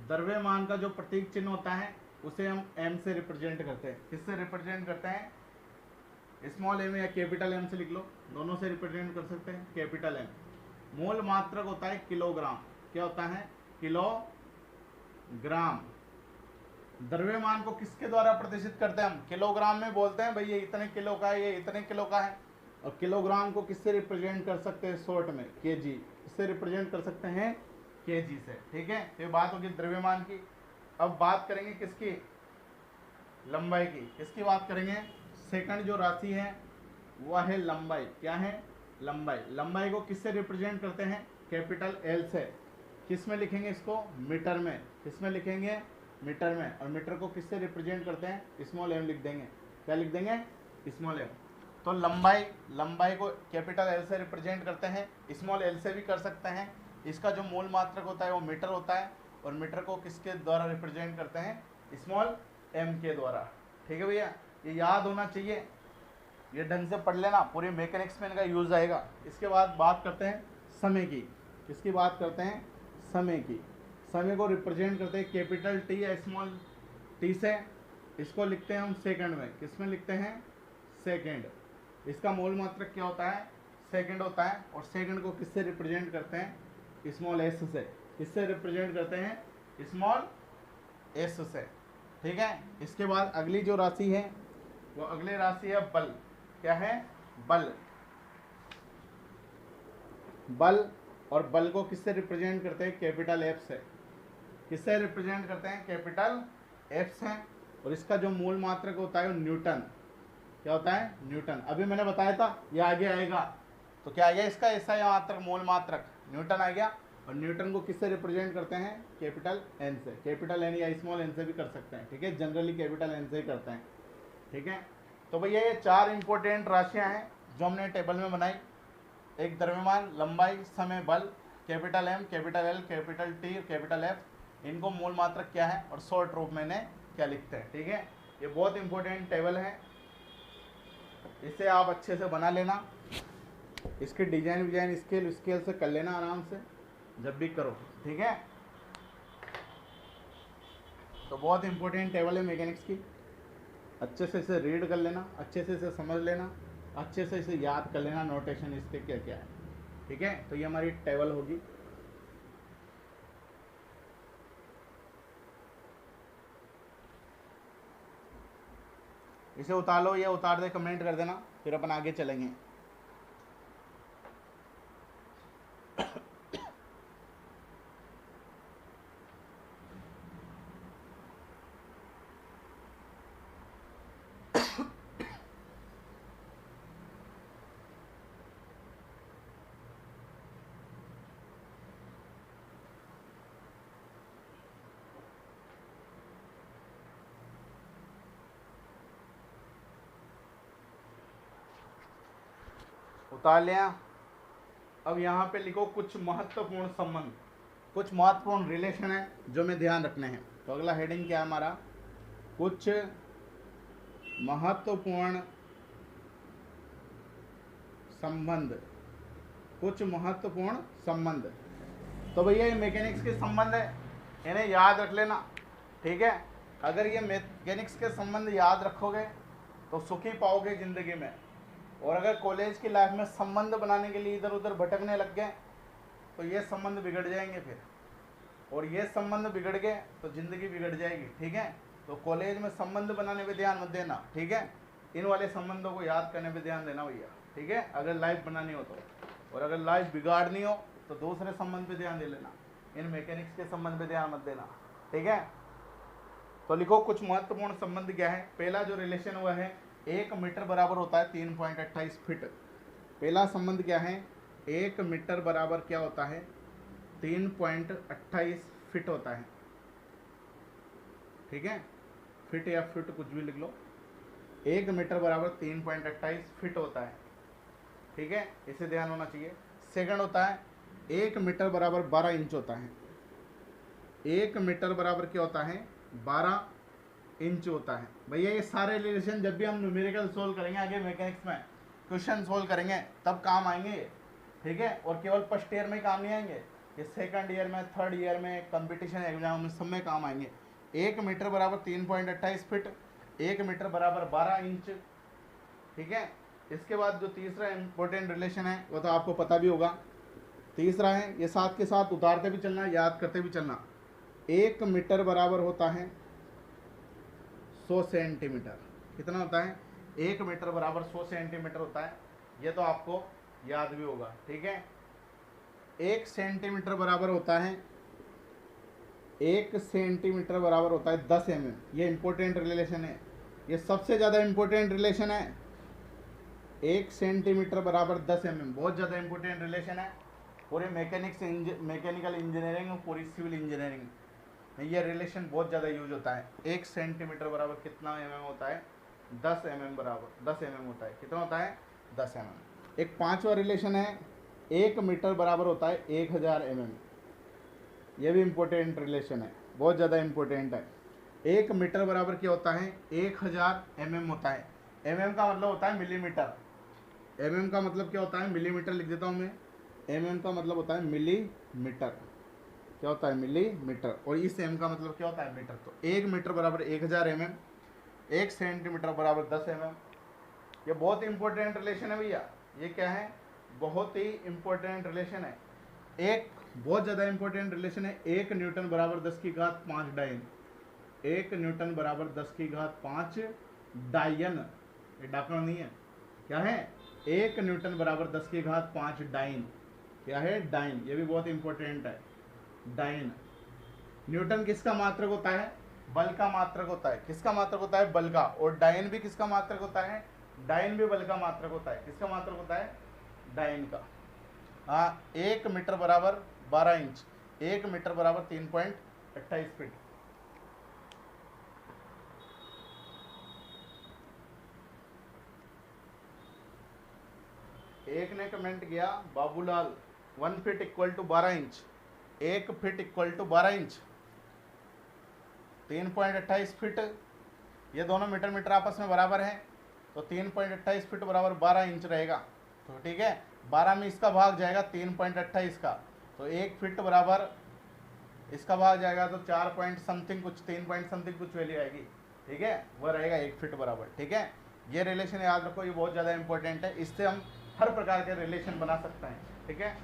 द्रव्यमान का जो प्रतीक चिन्ह होता है उसे हम एम से रिप्रेजेंट करते हैं। किससे रिप्रेजेंट करते हैं, स्मॉल एम या कैपिटल एम से लिख लो, दोनों से रिप्रेजेंट कर सकते हैं, कैपिटल एम। मोल मात्रक होता है किलोग्राम, क्या होता है, किलोग्राम। द्रव्यमान को किसके द्वारा प्रदर्शित करते हैं हम, किलोग्राम में बोलते हैं भाई ये इतने किलो का है, ये इतने किलो का है। और किलोग्राम को किससे रिप्रेजेंट कर सकते हैं, शॉर्ट में केजी, इससे रिप्रेजेंट कर सकते हैं केजी से, ठीक है। तो ये बात होगी द्रव्यमान की। अब बात करेंगे किसकी, लंबाई की। किसकी बात करेंगे, सेकंड जो राशि है वह है लंबाई। क्या है, लंबाई। लंबाई को किससे रिप्रेजेंट करते हैं, कैपिटल एल से। किस में लिखेंगे इसको, मीटर में। किस में लिखेंगे, मीटर में। और मीटर को किससे रिप्रेजेंट करते हैं, स्मॉल एम लिख देंगे। क्या लिख देंगे, स्मॉल एम। तो लंबाई, लंबाई को कैपिटल एल से रिप्रेजेंट करते हैं, स्मॉल एल से भी कर सकते हैं। इसका जो मूल मात्रक होता है वो मीटर होता है, और मीटर को किसके द्वारा रिप्रेजेंट करते हैं, स्मॉल एम के द्वारा। ठीक है भैया, ये याद होना चाहिए, ये ढंग से पढ़ लेना, पूरे मैकेनिक्स में इनका यूज आएगा। इसके बाद बात करते हैं समय की। किसकी बात करते हैं, समय की। समय को रिप्रेजेंट करते हैं कैपिटल टी या स्मॉल टी से। इसको लिखते हैं हम सेकंड में। किस में लिखते हैं, सेकंड। इसका मूल मात्रक क्या होता है, सेकंड होता है। और सेकंड को किससे रिप्रेजेंट करते हैं, स्मॉल एस से। किससे रिप्रेजेंट करते हैं, स्मॉल एस से। ठीक है। इसके बाद अगली जो राशि है वो अगली राशि है बल। क्या है, बल। बल, और बल को किससे रिप्रेजेंट करते हैं, कैपिटल एफ से। किससे रिप्रेजेंट करते हैं, कैपिटल एफ से। और इसका जो मूल मात्रक होता है वो न्यूटन। क्या होता है, न्यूटन। अभी मैंने बताया था, ये आगे आएगा। तो क्या आ गया इसका ऐसा मात्रक, मूल मात्रक न्यूटन आ गया। और न्यूटन को किससे रिप्रेजेंट करते हैं, कैपिटल एन से। कैपिटल एन या स्मॉल एन से भी कर सकते हैं। ठीक है, जनरली कैपिटल एन से ही करते हैं। ठीक है। तो भैया ये 4 इंपॉर्टेंट राशियां हैं जो हमने टेबल में बनाई। एक द्रव्यमान, लंबाई, समय, बल, capital M, capital L, capital T, capital F. इनको मूल मात्रक क्या है और शॉर्ट रूप में इन्हें क्या लिखते हैं। ठीक है, ये बहुत इंपॉर्टेंट टेबल है, इसे आप अच्छे से बना लेना। इसके डिजाइन विजाइन स्केल से कर लेना आराम से जब भी करो। ठीक है, तो बहुत इंपॉर्टेंट टेबल है मैकेनिक्स की। अच्छे से इसे रीड कर लेना, अच्छे से इसे समझ लेना, अच्छे से इसे याद कर लेना, नोटेशन इसके क्या क्या है। ठीक है, तो ये हमारी टेबल होगी। इसे उतार लो, ये उतार दे, कमेंट कर देना, फिर अपन आगे चलेंगे। उतार लिया। अब यहाँ पे लिखो कुछ महत्वपूर्ण संबंध, कुछ महत्वपूर्ण रिलेशन है जो हमें ध्यान रखने हैं। तो अगला हेडिंग क्या है हमारा, कुछ महत्वपूर्ण संबंध। कुछ महत्वपूर्ण संबंध। तो भैया ये मैकेनिक्स के संबंध है, इन्हें याद रख लेना। ठीक है, अगर ये मैकेनिक्स के संबंध याद रखोगे तो सुखी पाओगे जिंदगी में। और अगर कॉलेज की लाइफ में संबंध बनाने के लिए इधर उधर भटकने लग गए तो ये संबंध बिगड़ जाएंगे फिर, और ये संबंध बिगड़ गए तो ज़िंदगी बिगड़ जाएगी। ठीक है, तो कॉलेज में संबंध बनाने पे ध्यान मत देना। ठीक है, इन वाले संबंधों को याद करने पे ध्यान देना भैया। ठीक है, अगर लाइफ बनानी हो तो, और अगर लाइफ बिगाड़नी हो तो दूसरे संबंध पे ध्यान दे लेना, इन मैकेनिक्स के संबंध पे ध्यान मत देना। ठीक है, तो लिखो कुछ महत्वपूर्ण संबंध क्या है। पहला जो रिलेशन हुआ है, 1 मीटर बराबर होता है 3.28 फीट। पहला संबंध क्या है, 1 मीटर बराबर क्या होता है, 3.28 फीट होता है। ठीक है, फीट या फीट कुछ भी लिख लो। 1 मीटर बराबर 3.28 फीट होता है। ठीक है, इसे ध्यान होना चाहिए। सेकंड होता है 1 मीटर बराबर 12 इंच होता है। 1 मीटर बराबर क्या होता है, 12 इंच होता है। भैया ये सारे रिलेशन जब भी हम न्यूमेरिकल सोल्व करेंगे, आगे मैकेनिक्स में क्वेश्चन सोल्व करेंगे तब काम आएंगे। ठीक है, और केवल फर्स्ट ईयर में काम नहीं आएंगे, ये सेकंड ईयर में, थर्ड ईयर में, कंपटीशन एग्जाम में, सब में काम आएंगे। 1 मीटर बराबर 3.28 फीट, 1 मीटर बराबर 12 इंच। ठीक है, इसके बाद जो तीसरा इंपॉर्टेंट रिलेशन है वो तो आपको पता भी होगा। तीसरा है, ये साथ के साथ उतारते भी चलना, याद करते भी चलना। 1 मीटर बराबर होता है 100 सेंटीमीटर। कितना होता है, 1 मीटर बराबर 100 सेंटीमीटर होता है। ये तो आपको याद भी होगा। ठीक है, 1 सेंटीमीटर बराबर होता है 1 सेंटीमीटर बराबर होता है 10 mm। ये इंपॉर्टेंट रिलेशन है, ये सबसे ज़्यादा इंपॉर्टेंट रिलेशन है। 1 सेंटीमीटर बराबर 10 mm बहुत ज़्यादा इंपॉर्टेंट रिलेशन है पूरे मैकेनिकल इंजीनियरिंग और पूरी सिविल इंजीनियरिंग में ये रिलेशन बहुत ज़्यादा यूज होता है। 1 सेंटीमीटर बराबर कितना mm होता है? 10 mm बराबर 10 mm होता है। कितना होता है? 10 mm। एक पांचवा रिलेशन है 1 मीटर बराबर होता है 1000 mm। ये भी इम्पोर्टेंट रिलेशन है, बहुत ज़्यादा इम्पोर्टेंट है। 1 मीटर बराबर क्या होता है? 1000 mm होता है। mm का मतलब होता है मिलीमीटर। mm का मतलब क्या होता है? मिलीमीटर लिख देता हूँ मैं। mm का मतलब होता है मिलीमीटर। क्या होता है? मिलीमीटर। और इस m का मतलब क्या होता है? मीटर। तो 1 मीटर बराबर 1000 mm, 1 सेंटीमीटर बराबर 10 mm। ये बहुत इंपॉर्टेंट रिलेशन है भैया। ये क्या है? बहुत ही इंपॉर्टेंट रिलेशन है। एक बहुत ज़्यादा इंपॉर्टेंट रिलेशन है। 1 न्यूटन बराबर 10 की घात 5 डाइन। 1 न्यूटन बराबर 10 की घात 5 डायन। ये डाकना नहीं है, क्या है? 1 न्यूटन बराबर 10 की घात 5 डाइन। क्या है? डाइन। ये भी बहुत इंपॉर्टेंट है। डाइन। न्यूटन किसका मात्रक होता है? बल का मात्रक होता है। किसका मात्रक होता है? बल का। और डाइन भी किसका मात्रक होता है? डाइन भी बल का मात्रक होता है। किसका मात्रक होता है? डाइन का। हाँ, 1 मीटर बराबर 12 इंच। 1 मीटर बराबर 3.28 फीट। एक ने कमेंट किया, Babulal 1 feet equal to 12 inch. 1 feet equal to 12 inch. 3.28 feet, ये दोनों मीटर मीटर आपस में बराबर हैं, तो 3.28 फीट बराबर 12 इंच रहेगा। तो ठीक है, 12 में इसका भाग जाएगा 3.28 का, तो 1 फीट बराबर इसका भाग जाएगा तो 4 पॉइंट समथिंग कुछ, 3 पॉइंट समथिंग कुछ वैल्यू आएगी। ठीक है, वह रहेगा 1 फीट बराबर। ठीक है, ये रिलेशन याद रखो, ये बहुत ज़्यादा इंपॉर्टेंट है। इससे हम हर प्रकार के रिलेशन बना सकते हैं। ठीक है,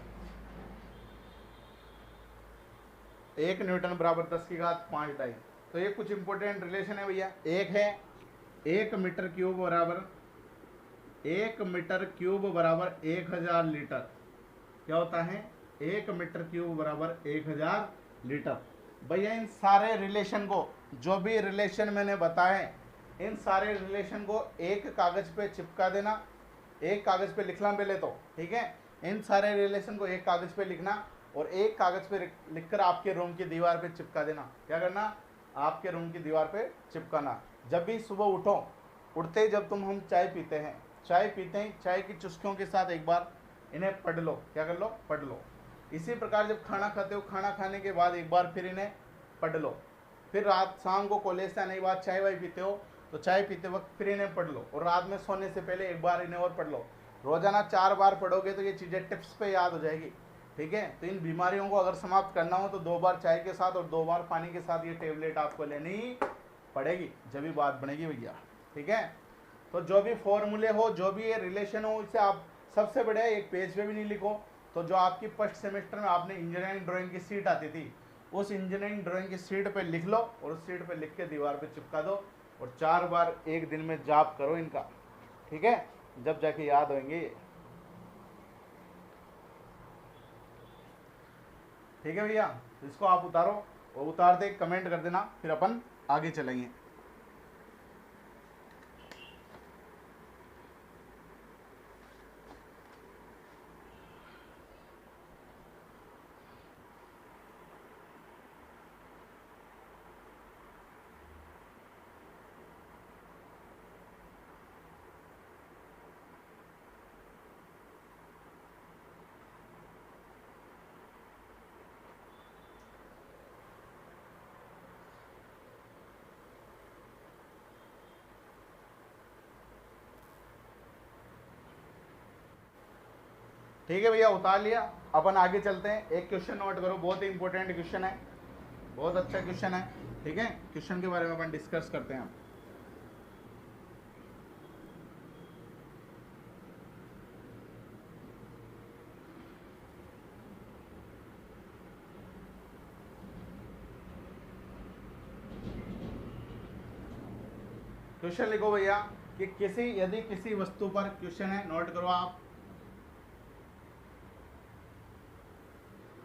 1 न्यूटन बराबर 10 की घात 5 डाई। तो ये कुछ इंपॉर्टेंट रिलेशन है भैया। एक है 1 मीटर क्यूब बराबर 1 मीटर क्यूब बराबर 1000 लीटर। क्या होता है? 1 मीटर क्यूब बराबर 1000 लीटर। भैया इन सारे रिलेशन को, जो भी रिलेशन मैंने बताए, इन सारे रिलेशन को एक कागज पे चिपका देना। एक कागज पे लिखना पहले तो। ठीक है, इन सारे रिलेशन को एक कागज पे लिखना और एक कागज पे लिखकर आपके रूम की दीवार पे चिपका देना। क्या करना? आपके रूम की दीवार पे चिपकाना। जब भी सुबह उठो, उठते ही जब हम चाय पीते हैं, चाय पीते ही चाय की चुस्कियों के साथ एक बार इन्हें पढ़ लो। क्या कर लो? पढ़ लो। इसी प्रकार जब खाना खाते हो, खाना खाने के बाद एक बार फिर इन्हें पढ़ लो। फिर रात शाम को कॉलेज से आने के बाद चाय वाय पीते हो, तो चाय पीते वक्त फिर इन्हें पढ़ लो। और रात में सोने से पहले एक बार इन्हें और पढ़ लो। रोजाना 4 बार पढ़ोगे तो ये चीज़ें टिप्स पे याद हो जाएगी। ठीक है, तो इन बीमारियों को अगर समाप्त करना हो तो 2 बार चाय के साथ और 2 बार पानी के साथ ये टेबलेट आपको लेनी पड़ेगी, जब भी बात बनेगी भैया। ठीक है, तो जो भी फॉर्मूले हो, जो भी ये रिलेशन हो, इसे आप सबसे बढ़िया एक पेज पे भी नहीं लिखो तो जो आपकी फर्स्ट सेमेस्टर में आपने इंजीनियरिंग ड्राइंग की सीट आती थी, उस इंजीनियरिंग ड्राइंग की सीट पे लिख लो और उस सीट पे लिख के दीवार पे चिपका दो और 4 बार एक दिन में जाप करो इनका। ठीक है, जब जाके याद होंगे। ठीक है भैया, इसको आप उतारो और उतार दे कमेंट कर देना, फिर अपन आगे चलेंगे। ठीक है भैया, उतार लिया। अपन आगे चलते हैं। एक क्वेश्चन नोट करो, बहुत ही इंपॉर्टेंट क्वेश्चन है, बहुत अच्छा क्वेश्चन है। ठीक है, क्वेश्चन के बारे में अपन डिस्कस करते हैं। क्वेश्चन लिखो भैया कि यदि किसी वस्तु पर, क्वेश्चन है नोट करो आप,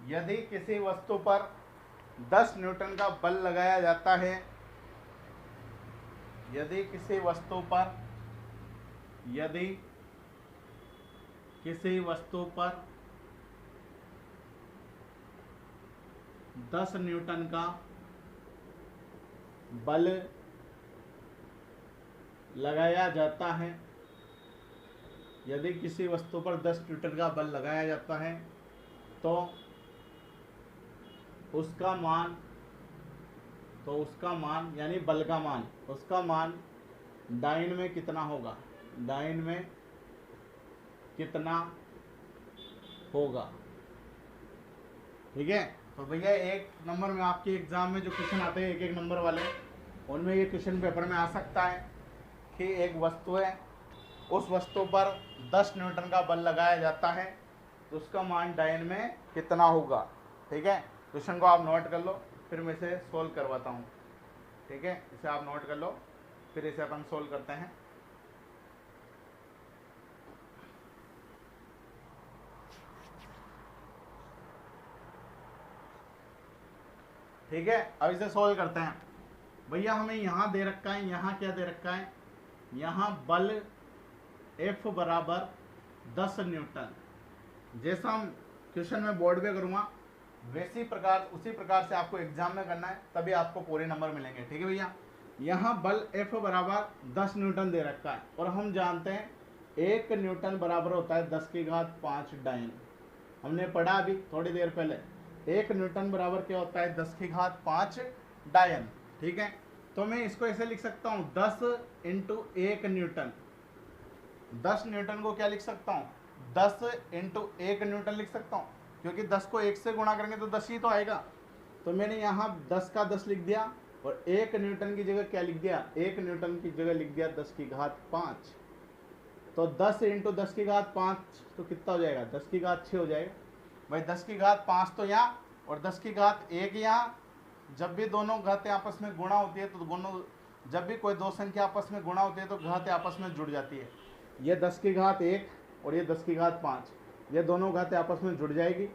यदि किसी वस्तु पर 10 न्यूटन का बल लगाया जाता है यदि किसी वस्तु पर 10 न्यूटन का बल लगाया जाता है, यदि किसी वस्तु पर 10 न्यूटन का बल लगाया जाता है तो उसका मान यानी बल का मान, उसका मान डाइन में कितना होगा, डाइन में कितना होगा। ठीक है, तो भैया 1 नंबर में आपके एग्जाम में जो क्वेश्चन आते हैं 1-1 नंबर वाले, उनमें ये क्वेश्चन पेपर में आ सकता है कि एक वस्तु है, उस वस्तु पर 10 न्यूटन का बल लगाया जाता है तो उसका मान डाइन में कितना होगा। ठीक है, क्वेश्चन को आप नोट कर लो, फिर मैं इसे सोल्व करवाता हूँ। ठीक है, इसे आप नोट कर लो, फिर इसे अपन सोल्व करते हैं। ठीक है, अब इसे सोल्व करते हैं। भैया हमें यहाँ दे रखा है, यहाँ क्या दे रखा है, यहाँ बल F बराबर 10 न्यूटन। जैसा हम क्वेश्चन में बोर्ड पे करूँगा उसी प्रकार से आपको एग्जाम में करना है, तभी आपको पूरे नंबर मिलेंगे। ठीक है भैया, यहाँ बल F बराबर 10 न्यूटन दे रखा है और हम जानते हैं 1 न्यूटन बराबर होता है 10⁵ डाइन। हमने पढ़ा अभी थोड़ी देर पहले 1 न्यूटन बराबर क्या होता है 10⁵ डायन। ठीक है, तो मैं इसको ऐसे लिख सकता हूँ 10 × 1 न्यूटन। 10 न्यूटन को क्या लिख सकता हूँ, 10 × 1 न्यूटन लिख सकता हूँ, क्योंकि 10 को 1 से गुणा करेंगे तो 10 ही तो आएगा। तो मैंने यहाँ 10 का 10 लिख दिया और 1 न्यूटन की जगह क्या लिख दिया, 1 न्यूटन की जगह लिख दिया 10⁵5। तो 10 × 10⁵5 तो कितना हो जाएगा, 10⁵6 हो जाएगा। भाई 10⁵5 तो यहाँ और 10⁵1 यहाँ। जब भी दोनों घातें आपस में गुणा होती है तो जब भी कोई दो संख्या आपस में गुणा होती है तो घातें आपस में जुड़ जाती है। ये 10⁵1 और ये 10⁵5, ये दोनों घातें आपस में जुड़ जाएगी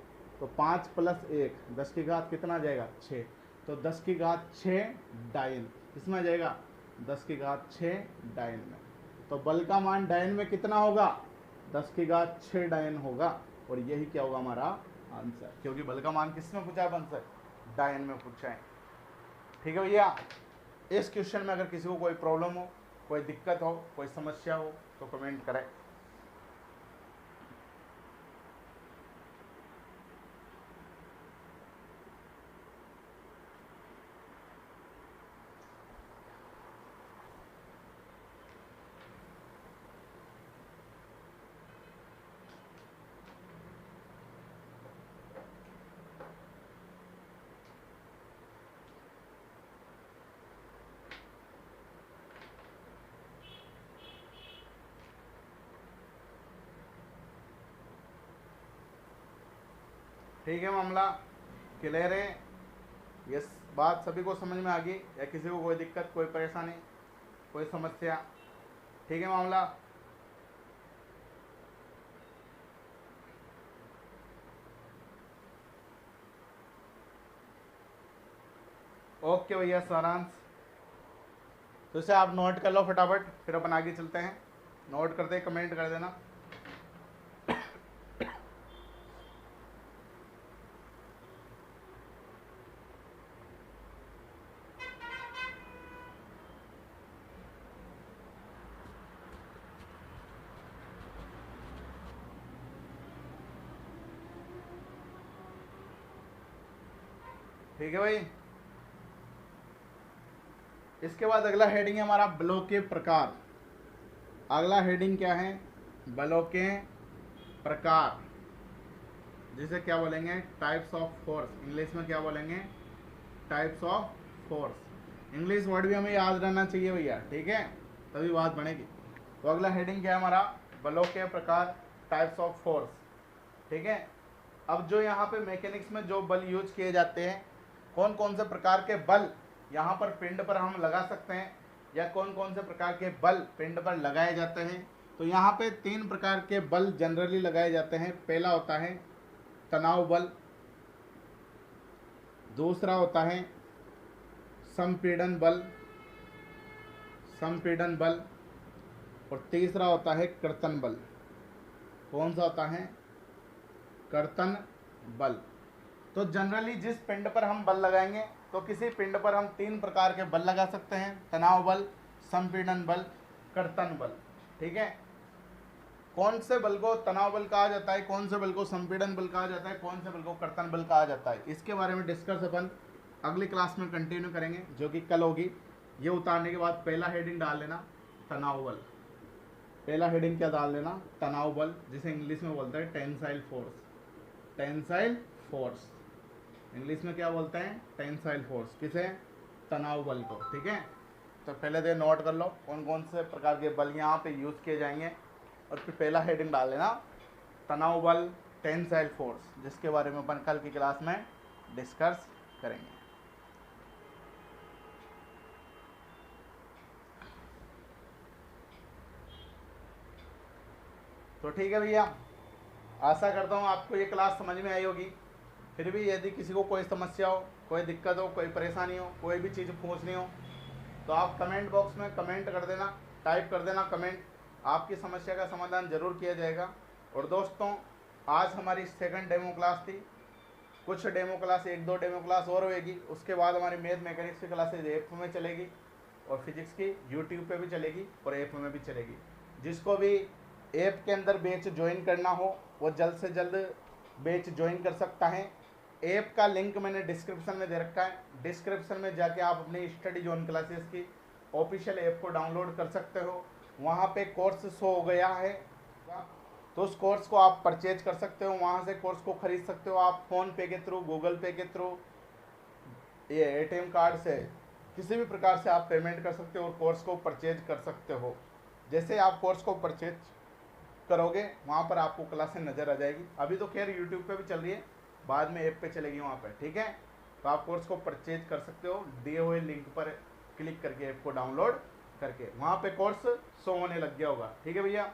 तो 5 + 1 10⁵ कितना आ जाएगा 6। तो 10⁵6 डाइन किसमें आ जाएगा, 10⁵6 डाइन में। तो बल का मान डाइन में कितना होगा, 10⁵6 डाइन होगा। और यही क्या होगा हमारा आंसर, क्योंकि बल का मान किस में पूछा है आंसर, डायन में पूछा है। ठीक है भैया, इस क्वेश्चन में अगर किसी को कोई प्रॉब्लम हो, कोई दिक्कत हो, कोई समस्या हो तो कमेंट करें। ठीक है, मामला क्लियर है, ये बात सभी को समझ में आ गई, या किसी को कोई दिक्कत, कोई परेशानी, कोई समस्या। ठीक है मामला, ओके भैया सारांश। तो इसे आप नोट कर लो फटाफट, फिर अपन आगे चलते हैं। नोट करते कमेंट कर देना। ठीक है भाई, इसके बाद अगला हेडिंग है हमारा बलों के प्रकार। अगला हेडिंग क्या है, बलों के प्रकार, जिसे क्या बोलेंगे, टाइप्स ऑफ फोर्स। इंग्लिश में क्या बोलेंगे, types of force. English word भी हमें याद रहना चाहिए भैया, ठीक है, तभी बात बनेगी। तो अगला हेडिंग क्या है हमारा, बलों के प्रकार, टाइप्स ऑफ फोर्स। ठीक है, अब जो यहाँ पे मैकेनिक्स में जो बल यूज किए जाते हैं, कौन कौन से प्रकार के बल यहाँ पर पिंड पर हम लगा सकते हैं, या कौन कौन से प्रकार के बल पिंड पर लगाए जाते हैं। तो यहाँ पे 3 प्रकार के बल जनरली लगाए जाते हैं। पहला होता है तनाव बल, दूसरा होता है संपीड़न बल, संपीड़न बल, और तीसरा होता है कर्तन बल। कौन सा होता है? कर्तन बल। तो जनरली जिस पिंड पर हम बल लगाएंगे तो किसी पिंड पर हम 3 प्रकार के बल लगा सकते हैं, तनाव बल, संपीड़न बल, कर्तन बल। ठीक है, कौन से बल को तनाव बल कहा जाता है, कौन से बल को संपीड़न बल कहा जाता है, कौन से बल को कर्तन बल कहा जाता है, इसके बारे में डिस्कस अपन अगली क्लास में कंटिन्यू करेंगे, जो कि कल होगी। ये उतारने के बाद पहला हेडिंग डाल लेना तनाव बल। पहला हेडिंग क्या डाल लेना? तनाव बल, जिसे इंग्लिश में बोलते हैं tensile force. Tensile force English में क्या बोलते हैं? Tensile force. किसे? तनाव बल को। ठीक है, तो पहले दे नोट कर लो कौन कौन से प्रकार के बल यहाँ पे यूज़ किए जाएंगे, और फिर पहला हेडिंग डाल लेना तनाव बल, टेंसाइल फोर्स, जिसके बारे में अपन कल की क्लास में डिस्कस करेंगे। तो ठीक है भैया, आशा करता हूँ आपको ये क्लास समझ में आई होगी। फिर भी यदि किसी को कोई समस्या हो, कोई दिक्कत हो, कोई परेशानी हो, कोई भी चीज़ पूछनी हो, तो आप कमेंट बॉक्स में कमेंट कर देना, टाइप कर देना कमेंट। आपकी समस्या का समाधान जरूर किया जाएगा। और दोस्तों, आज हमारी सेकंड डेमो क्लास थी। कुछ डेमो क्लास, 1-2 डेमो क्लास और होएगी। उसके बाद हमारी मैथ मैकेनिक्स की क्लासेज ऐप में चलेगी, और फिजिक्स की यूट्यूब पे भी चलेगी और ऐप में भी चलेगी। जिसको भी ऐप के अंदर बैच ज्वाइन करना हो वो जल्द से जल्द बैच ज्वाइन कर सकता है। ऐप का लिंक मैंने डिस्क्रिप्शन में दे रखा है। डिस्क्रिप्शन में जाके आप अपनी स्टडी जोन क्लासेस की ऑफिशियल ऐप को डाउनलोड कर सकते हो। वहाँ पे कोर्स शो हो गया है, तो उस कोर्स को आप परचेज कर सकते हो, वहाँ से कोर्स को खरीद सकते हो। आप फ़ोन पे के थ्रू, गूगल पे के थ्रू, ये ATM कार्ड से, किसी भी प्रकार से आप पेमेंट कर सकते हो और कोर्स को परचेज कर सकते हो। जैसे आप कोर्स को परचेज करोगे वहाँ पर आपको क्लासें नज़र आ जाएगी। अभी तो खैर यूट्यूब पे भी चल रही है, बाद में ऐप पे चलेगी वहाँ पर। ठीक है, तो आप कोर्स को परचेज कर सकते हो दिए हुए लिंक पर क्लिक करके, ऐप को डाउनलोड करके। वहाँ पे कोर्स शो होने लग गया होगा। ठीक है भैया,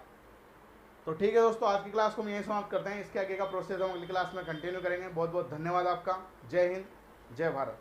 तो ठीक है दोस्तों, आज की क्लास को हम यहीं समाप्त करते हैं। इसके आगे का प्रोसेस हम अगली क्लास में कंटिन्यू करेंगे। बहुत बहुत धन्यवाद आपका। जय हिंद, जय भारत।